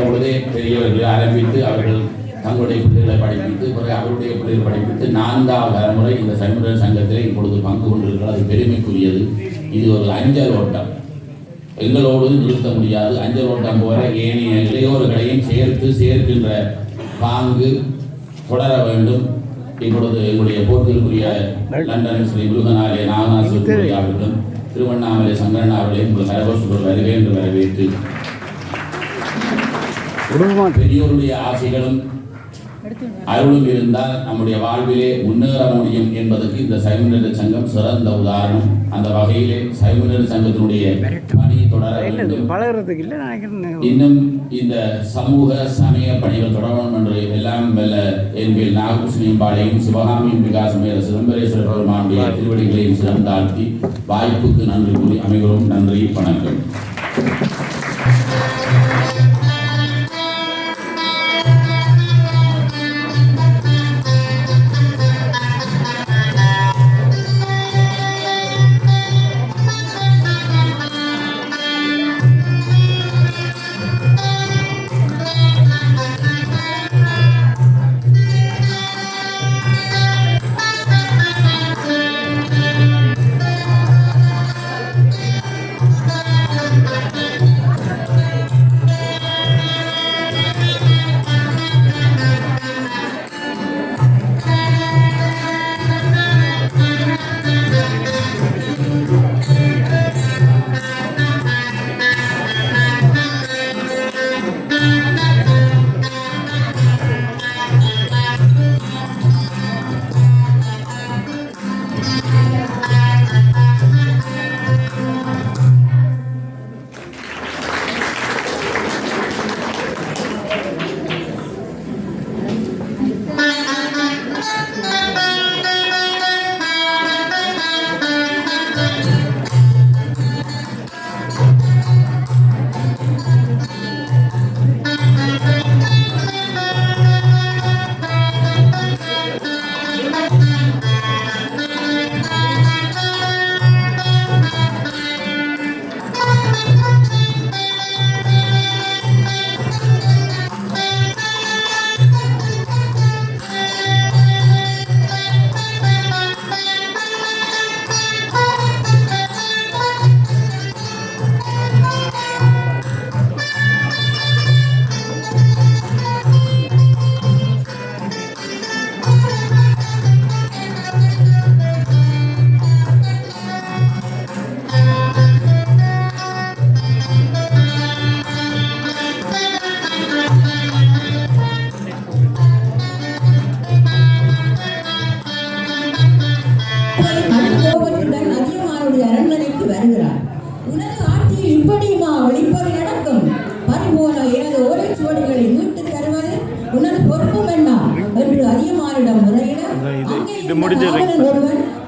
பொழுதே பெரியவர்களை ஆரம்பித்து அவர்கள் தங்களுடைய பிள்ளைகளை படிப்பித்து பிறகு அவருடைய பிள்ளைகளை படிப்பித்து 4வது தலைமுறை இந்த சைவநீர் சங்கத்திலே இப்பொழுது பங்கு கொண்டிருக்கிறது. அது பெருமைக்குரியது. இது ஒரு அஞ்சல் ஓட்டம், எங்களோடு நிறுத்த முடியாது. அஞ்சல் ஓட்டம் போல ஏனைய இளையோர்களையும் சேர்க்கின்ற பாங்கு தொடர வேண்டும். இப்பொழுது எங்களுடைய போட்டிற்குரிய லண்டன் ஸ்ரீ முருகனாலய நாகநாதர் அவர்களும் திருவண்ணாமலை சங்கரன் அவர்களையும் உங்கள் கரகோஷங்கள் வருகை என்று வரவேற்று பெரியோருடைய ஆசைகளும் அருளும் இருந்தால் நம்முடைய வாழ்விலே முன்னேற முடியும் என்பதற்கு இந்த சைவநீர் சங்கம் சிறந்த உதாரணம். அந்த வகையிலே சைவநீர் சங்கத்தினுடைய பணி தொடர வேண்டும். இன்னும் இந்த சமூக சமய பணிகள் தொடரணும் என்று எல்லாம் வெல்ல என்பில் நாககிருஷ்ணன் பாளையும் சிவகாமியின் விகாசமேற சிதம்பரேஸ்வரர் பெருமானுடைய திருவடிகளையும் சிறந்தாழ்த்தி வாய்ப்புக்கு நன்றி கூறி அமைகிறோம். நன்றி, வணக்கம்.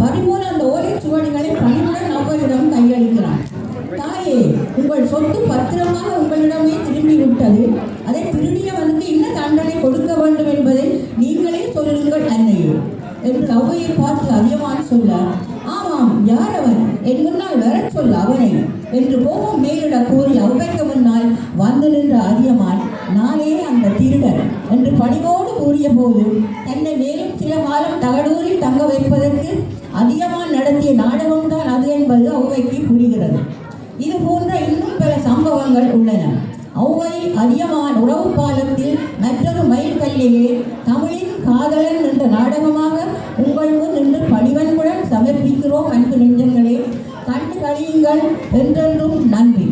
பரிபூர்ண அந்த ஓலை சுவடிகளை பணிவுடன் அவரிடம் கையளிக்கிறான். தாயே, உங்கள் சொத்து பத்திரமாக உங்களிடமே திரும்பி விட்டது. அதை திருடியவனுக்கு என்ன தண்டனை கொடுக்க வேண்டும் என்பதை நீங்களே சொல்லுங்கள் அன்னையே என்று அவ்வையை பார்த்து அதியமான் சொல்ல, ஆமாம், யார் அவன்? என் முன்னால் வரச் சொல்ல அவனை என்று கோபம் மேலிட கூறி அவ்வைக்கு முன்னால் வந்து நின்ற அதியமான், நானே அந்த திருடன் என்று பணிவோடு கூறிய போது தன்னை மேலும் சில காலம் தகடூரில் தங்க வைப்பதற்கு அதியமான் நடத்திய நாடகம்தான் அது என்பது அவ்வைக்கு புரிகிறது. இது போன்ற இன்னும் பல சம்பவங்கள் உள்ளன. ஔவை அதியமான் உறவு பாலத்தில் மற்றொரு மைல்கல்லையே தமிழின் காதலன் என்ற நாடகமாக உங்கள் முன் நின்று பணிவன்புடன் சமர்ப்பிக்கிறோம். அன்பு நெஞ்சங்களே, கண்டு கழியுங்கள். என்றென்றும் நன்றி.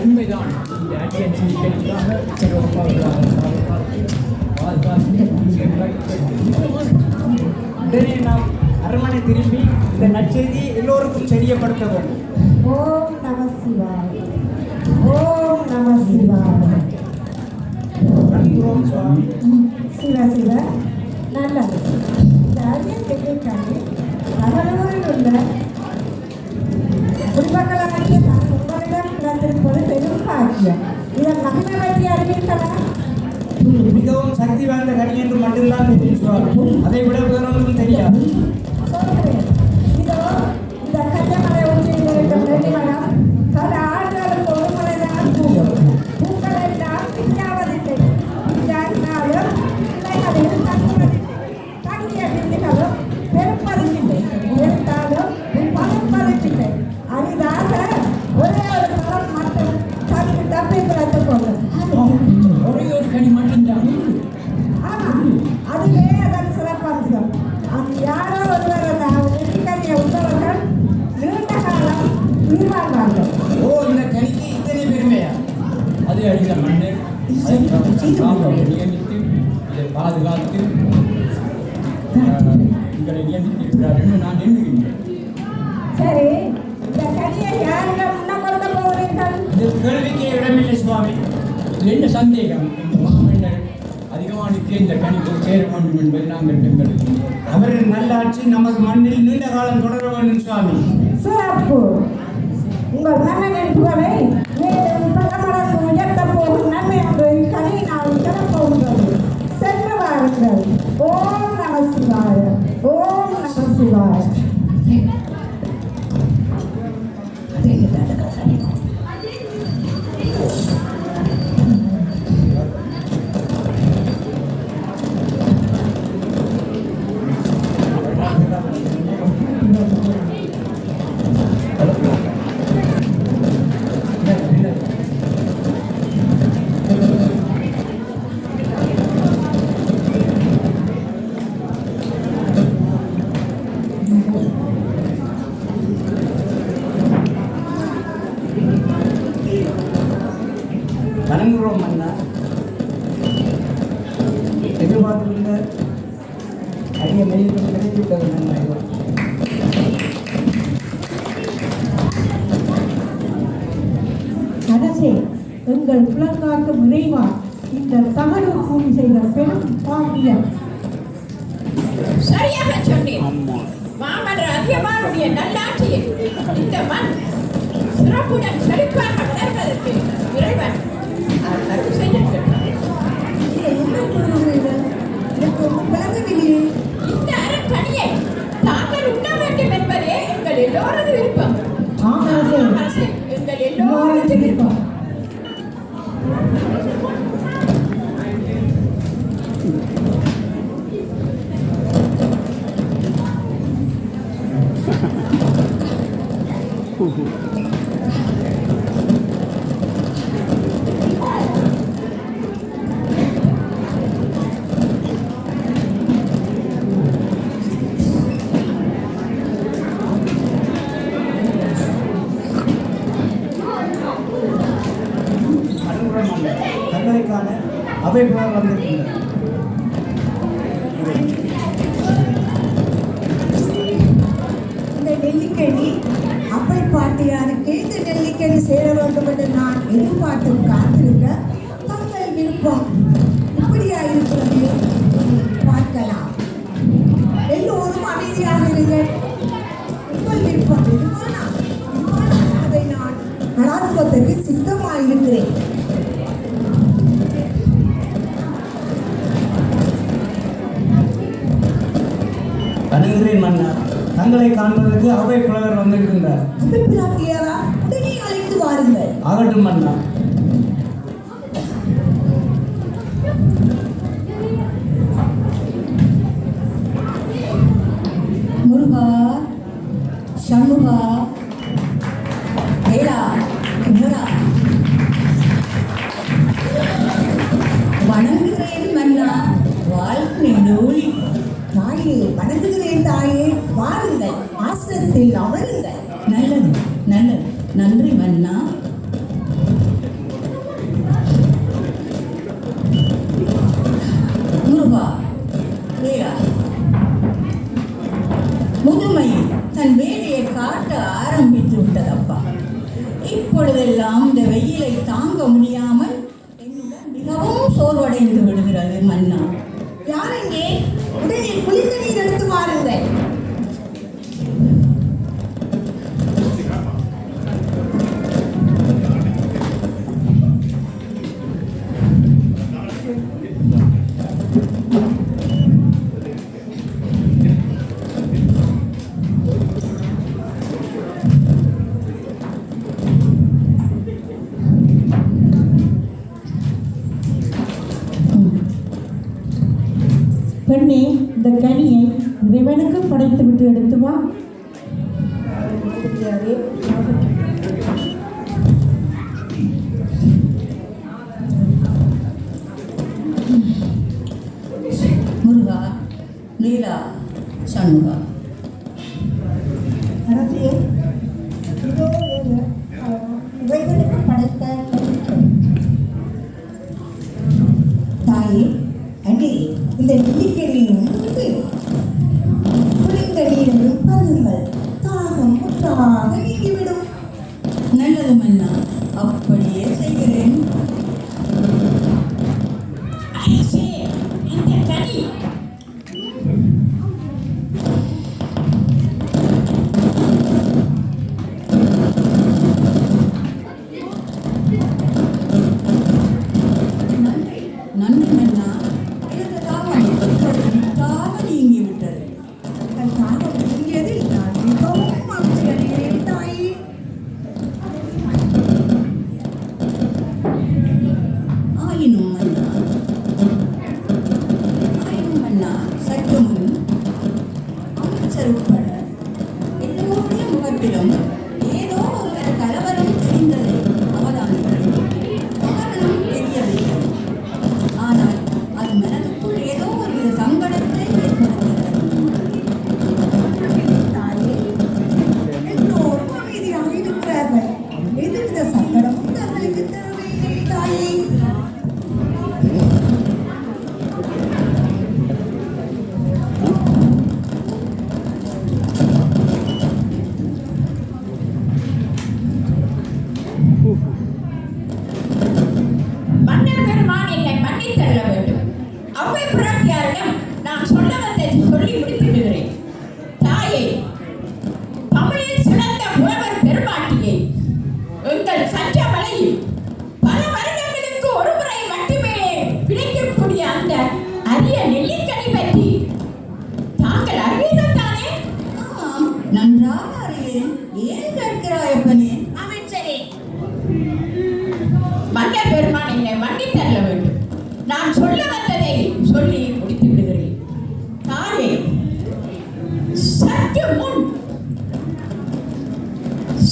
உண்மைதான். உடனே நாம் அரண்மனை திரும்பி இந்த நற்செய்தியை எல்லோருக்கும் தெரியப்படுத்த வேண்டும். ஓம் நம சிவாய, ஓம் நம சிவாய. சிவ சிவ. நல்லது. இந்த அரிய திட்டத்தை கடலூரில் உள்ள குடிமக்களாகிய உங்களிடம் பிறந்திருப்பது பெரும் பாக்கியம். இதன் மகிமை பற்றி அறிவிக்கலாம். மிகவும் சக்தி வாய்ந்த கனி என்று மட்டும்தான் தெரிவிப்பார்கள். அதை விட வேறொன்றும் தெரியாது. இதோ இந்த கட்டமலை ஒன்றில் உயிர் வாழ்வார்கள். ஓ, இந்த கனிக்கு இத்தனை பெருமையா? அது அடித்த மன்னர் நியமித்து இதை பாதுகாத்து எங்களை நியமித்திருக்கிறார் என்று நான் எண்ணுகின்றேன். சரி, இந்த கனியை யாரிடம் முன்ன கொடுக்க போகிறீர்கள்? இது கேள்விக்கே இடமில்லை சுவாமி. இது என்ன சந்தேகம்? இந்த மாமன்னர் அதிகமானுக்கு இந்த கனி போய் சேர வேண்டும் என்பது நாங்கள் எங்களுக்கு அவரின் நல்லாட்சி நமது மண்ணில் நீண்ட காலம் தொடர வேண்டும் சுவாமி. சிறப்பு. உங்கள் மன்னனின் புகழை மேலும் பல மடங்கு உயர்த்தப் போகும் நன்மை ஒன்று கனியினால் தரப்போகிறது. சென்று வாருங்கள். ஓம் நம சிவாய. ஓம் நம சிவாய. வணங்குகிறோம் மன்னா. எதிர்பார்த்திருந்த அரிய மெய்யும் கிடைத்துவிட்டது நன்மை. அரசே, எங்கள் புலங்காக்கும் இறைவா, இந்த தகடு கூலி செய்த பெரும் பாக்கியம். சரியாக சொன்னேன். மாமன்னர் அதியமானுடைய நல்லாட்சியில் இந்த மண் சிறப்புடன் செழிப்பாக வளர்வதற்கு இறைவன் அருள் செய்திருக்கிறார். இந்த அருட்கனியை தாங்கள் உண்ண வேண்டும் என்பதே எங்கள் எல்லோரது விருப்பம். அரசே, எங்கள் எல்லோரது விருப்பம். தங்களுக்கான அவை புகழ் வந்திருக்கின்றனர். இந்த நெல்லிக்கனி அப்பை பாட்டியாருக்கு இந்த நெல்லிக்கனி சேர வேண்டும் என்று நான் எதிர்பார்த்து காத்திருக்க தங்கள் விருப்பம் இப்படியா இருக்கிறது? பார்க்கலாம். எல்லோரும் அமைதியாக இருங்கள். உங்கள் விருப்பம் எதுவானால் அதை நான் நடாத்துவதற்கு சித்தமாயிருக்கிறேன். வணங்குகிறேன் மன்னா. தங்களை காண்பதற்கு அவை புலவர் வந்திருக்கின்றார். அப்பை பிராட்டியாரா, உடனே அழைத்து வாருங்கள். ஆகட்டும் மன்னா. முருகா, சண்முகா, வேளா, குமரா, வணங்குகிறேன் மன்னா. வாழ்க்கை நூலி. தாயே, வணங்குகிறேன் தாயே. வாருங்கள், ஆசனத்தில் அமருங்கள். நல்லது, நல்லது. நன்றி மன்னா. முருகா, வேளா, முதுமை தன் வேலையை காட்ட ஆரம்பித்து விட்டதப்பா. இப்பொழுதெல்லாம் இந்த வெயிலை தாங்க முடியாமல் என்னுடன் மிகவும் சோர்வடைந்து விடுகிறது மன்னா. யாரெங்கே? உடனே குளித்த நீர் எடுத்து வாருங்கள். பெண்ணே, இந்த கனியை இறைவனுக்கு படைத்து விட்டு எடுத்து வா. முருகா, நீலா, சண்முகா. அரசே, இதோ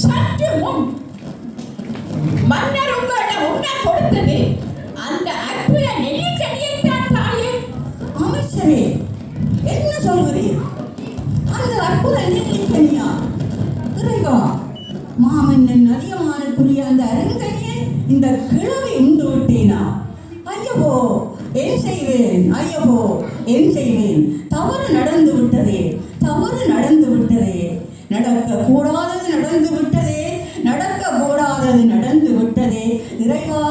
சற்று முன் மன்னர் உங்களிடம் உண்ண கொடுத்தது அந்த அற்புத நெல்லிக்கனியைத்தான் தாயே. அமைச்சரே, என்ன சொல்கிறீர்? அந்த அற்புத நெல்லிக்கனியா? இறைவா, மாமன்னன் அதிகமானுக்குரிய அந்த அருங்கனியை இந்த கிழவி உண்டு விட்டேனா? ஐயோ, என் செய்வேன்? ஐயோ, என் செய்வேன்? தவறு நடந்து விட்டதே, தவறு நடந்து விட்டதே. நடக்க கூடாதது நடந்து விட்டதே, நடக்க கூடாதது நடந்து விட்டதே. இறைவா,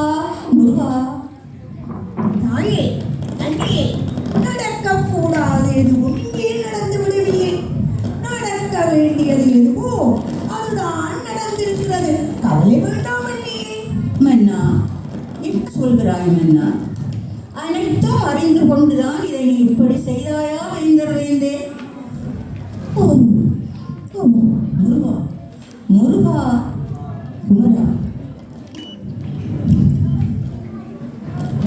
முருகா. தாயே, அன்னையே, நடக்கக்கூடாது எதுவும் இங்கே நடந்து விடவில்லை. நடக்க வேண்டியது எதுவோ அதுதான் நடந்திருக்கிறது. கவலை வேண்டாம் அன்னையே. மன்னா, என்ன சொல்கிறாய் மன்னா? அனைத்தும் அறிந்து கொண்டுதான் இதை நீ இப்படி செய்தாயா வேந்தே? ஓ ஓ, முருகா, முருகா, குமரா,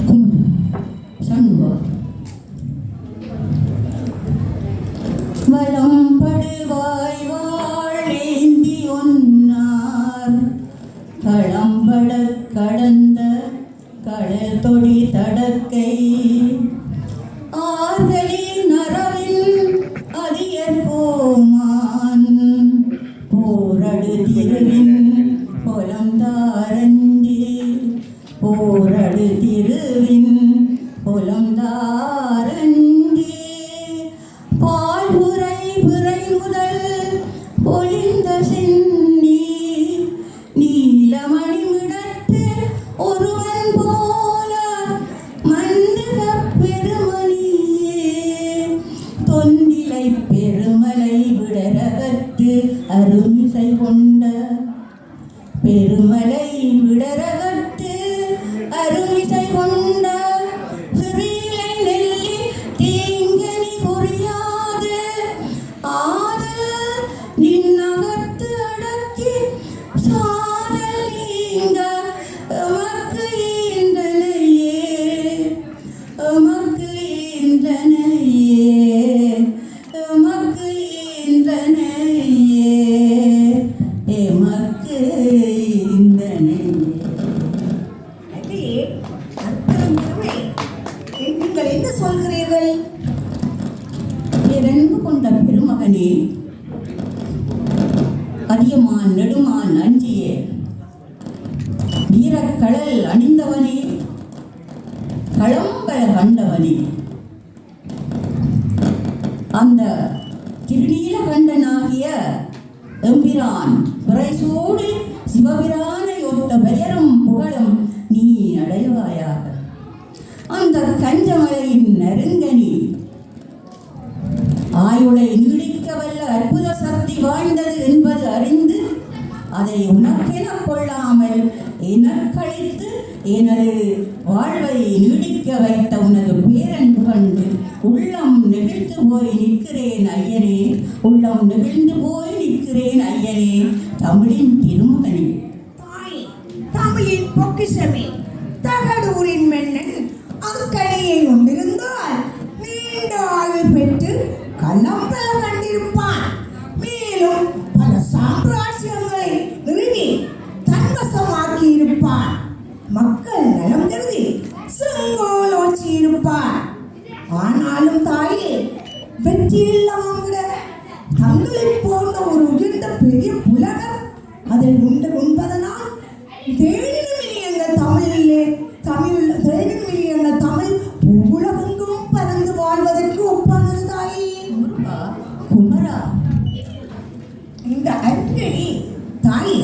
குமரா, சண்முகா. வலம்படுவாய் வாழேந்தி ஒன்னார் களம்பட கடந்த கடல் தொடி தடக்கை ஆர்களின் நரவின் அதியர் கோமான் போரடு திருவின் பொலந்தாரஞ்சி போரடு திருவின் பொலந்தாரஞ்சி பால்புரை புரை முதல் பொலிந்த சென்னி நீலமணி மிடத்து ஒருவன் போல மன்னுக பெருமணியே தொந்திலை பெருமலை விடரகத்து அருமிசை கொண்ட பெருமலை விடரகத்து அருமிசை கொண்ட சிறிலை நெல்லி தீங்கனி புரியாது ஆதல் நின்னகத்து அடக்கி சாதல் நீங்க எமக்கு ஈந்தனையே எமக்கு ஈந்தனையே எமக்கு ஈந்தனையே எமக்கு ஈந்தனையே. அன்னையே, அற்புதம் திருவே. நீங்கள் என்ன சொல்கிறீர்கள்? இறந்து கொண்ட பெருமகனே, அதியமான் நெடுமான் அஞ்சியே வீரக்கழல் அணிந்தவனே, களம்பல கண்டவனே, அந்த திருநீலகண்டனாகிய எம்பிரான் பிறைசூடி சிவபிரானை ஒத்த பெயரும் புகழும் நீ அடைவாயாக. அந்த கஞ்சமலையின் நெருங்கனி ஆயுளை நீடிக்க வல்ல அற்புத சக்தி வாய்ந்தது என்பது அறிந்து அதை உனக்கென கொள்ளாமல் எனக்களித்து எனது வாழ்வை நீடிக்க வைத்த உனது பேரன்பு கண்டு உள்ளம் நெகிழ்ந்து போய் நிற்கிறேன் ஐயனே, உள்ளம் நெகிழ்ந்து போய் நிற்கிறேன் ஐயனே, தமிழின் திருமகனே. தாயே, தமிழின் பொக்கிஷமே, தகடூரின் மன்னன் அக்கனியை கொண்டிருந்தால் நீண்ட ஆயுள் பெற்று கலம்பல கண்டிருப்பான். மேலும் பல சாம்ராஜ்யங்களை நிறுவி தன்வசமாக்கி இருப்பான். மக்கள் நலம் கருதி செங்கோலோச்சி இருப்பான். ஆனாலும் தாயே, வெற்றியெல்லாம் விட தங்களை போன்ற ஒரு உயர்ந்த பெரிய புலவர் அதை உண்பதனால் தேனினும் எங்கள் தமிழிலே தேனினும் எங்கள் தமிழ் உலகெங்கும் பறந்து வாழ்வதற்கு ஒப்பானது தாயே. குமரா, இந்த அங்கனி தாயே,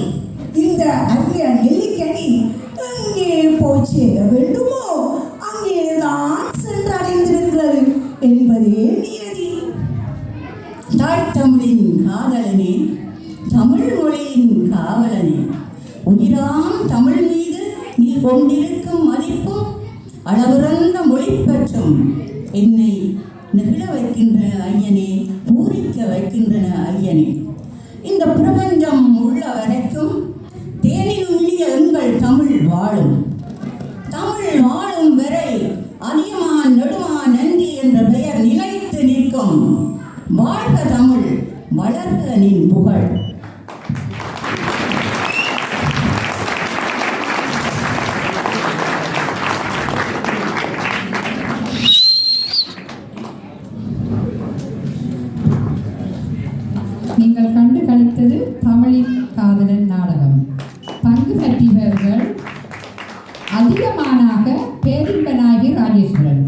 இந்த அரிய நெல்லிக்கனி எங்கே போய் சேர வேண்டுமோ அங்கேதான் சென்றடைந்திருக்கிறது என்பதே நியதி. தாய்த்தமிழின் காதலனே, தமிழ் மொழியின் காவலனே, உயிராம் தமிழ் மீது நீ கொண்டிருக்கும் மதிப்பும் அளவிறந்த மொழி பற்றும் என்னை நெகிழ வைக்கின்றன ஐயனே, பூரிக்க வைக்கின்றன ஐயனே. இந்த பிரபஞ்சம் உள்ள வரைக்கும் தேனில் உண்ணிய எங்கள் தமிழ் வாழும். தமிழ் வாழும் வரை அதியமான் நெடுமான் நந்தி என்ற பெயர் நிலைத்து நிற்கும். வாழ்க தமிழ், வளர்க நின் புகழ். தமிழின் காதலன் நாடகம். பங்கு பெற்றவர்கள் அதிகமானாக பேரின்பநாயகி ராஜேஸ்வரன்,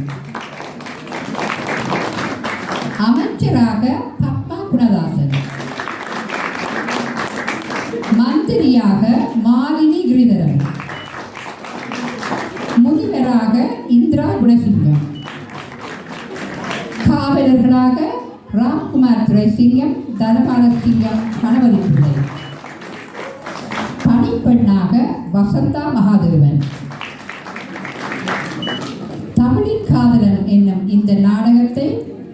அமைச்சராக பத்மா குணதாசன், மந்திரியாக மாலினி கிரிதரன், முனிவராக இந்திரா குணசிங்கம், காவலர்களாக ராம்குமார் துரைசிங்கம், தனபாலசிங்கம், கணவரி பிள்ளை, பணிப்பெண்ணாக வசந்தா மகாதேவன். தமிழின் காதலன் என்னும் இந்த நாடகத்தை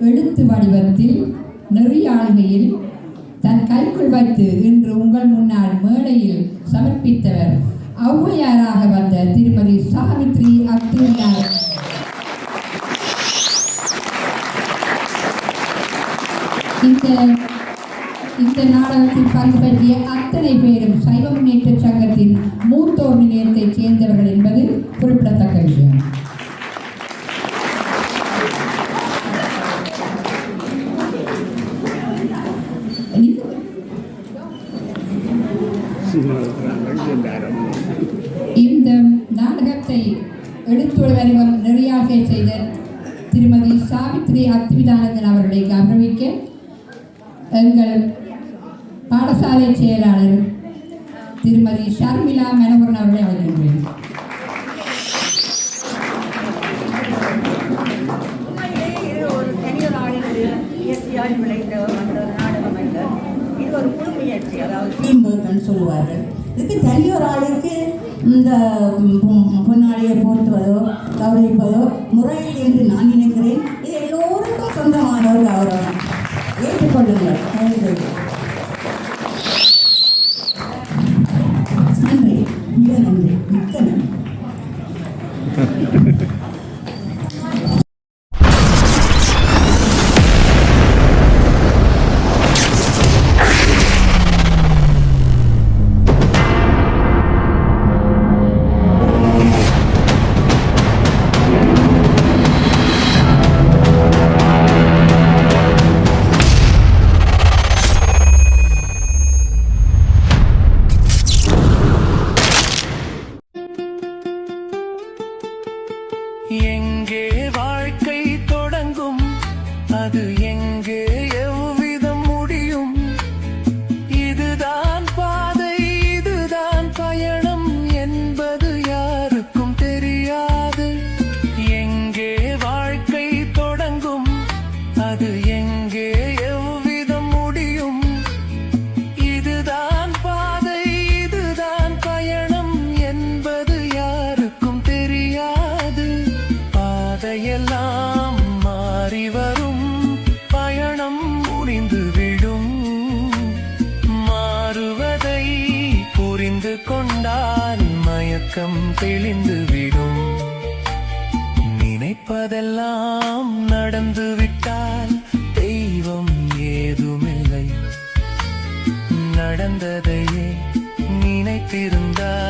எழுத்து வடிவத்தில் நெறியாழ்கையில் தன் கைக்குள் வைத்து இன்று உங்கள் முன்னால் மேடையில் சமர்ப்பித்தவர் ஔவையாராக வந்த திருமதி சாவித்ரி அத்துவினார். இந்த நாடகத்தில் பங்கு பற்றிய அத்தனை பேரும் சைவ முன்னேற்ற சங்கத்தின் மூத்தோர் நிலையத்தைச் சேர்ந்தவர்கள் என்பது குறிப்பிடத்தக்க விஷயம். இந்த நாடகத்தை எழுத்துள்ள வடிவம் நெறியாக செய்த திருமதி சாவித்ரி அத்விதானந்தன் அவர்களை கௌரவிக்க எங்கள் பாடசாலை செயலாளர் திருமதி ஷர்மிளா மனோகரன் அவர்களை அழைக்கின்றேன். ஒரு தனியொரு ஆளினுடைய இயற்கையால் விளைந்த அந்த நாடகம் அல்ல. இது ஒரு குழு முயற்சி, அதாவது டீம் ஒர்க்னு சொல்லுவார்கள். இதுக்கு தனியொரு ஆளுக்கு இந்த பொன்னாடியை போற்றுவதோ கௌரவிப்பதோ முறையில் என்று நான் நினைக்கிறேன். இது எல்லோருக்கும் சொந்தமான ஒரு கௌரவம். ஏற்றுக்கொள்ளுங்கள். நன்றி, மிக நன்றி, மிக்க நன்றி. எங்கே வாழ்க்கை தொடங்கும், அது எங்கே எவ்விதம் முடியும்? இதுதான் பாதை, இதுதான் பயணம் என்பது யாருக்கும் தெரியாது. எங்கே வாழ்க்கை தொடங்கும், அது எங்கே எவ்விதம் முடியும்? இதுதான் பாதை, இதுதான் பயணம் என்பது யாருக்கும் தெரியாது. பாதையெல்லாம் மாறி வரும், பயணம் முடிந்துவிடும். மாறுவதை புரிந்து கொண்டால் மயக்கம் தெளிந்துவிடும். நினைப்பதெல்லாம் நடந்துவிட்டால் தெய்வம் ஏதுமில்லை. நடந்ததையே நினைத்திருந்தால்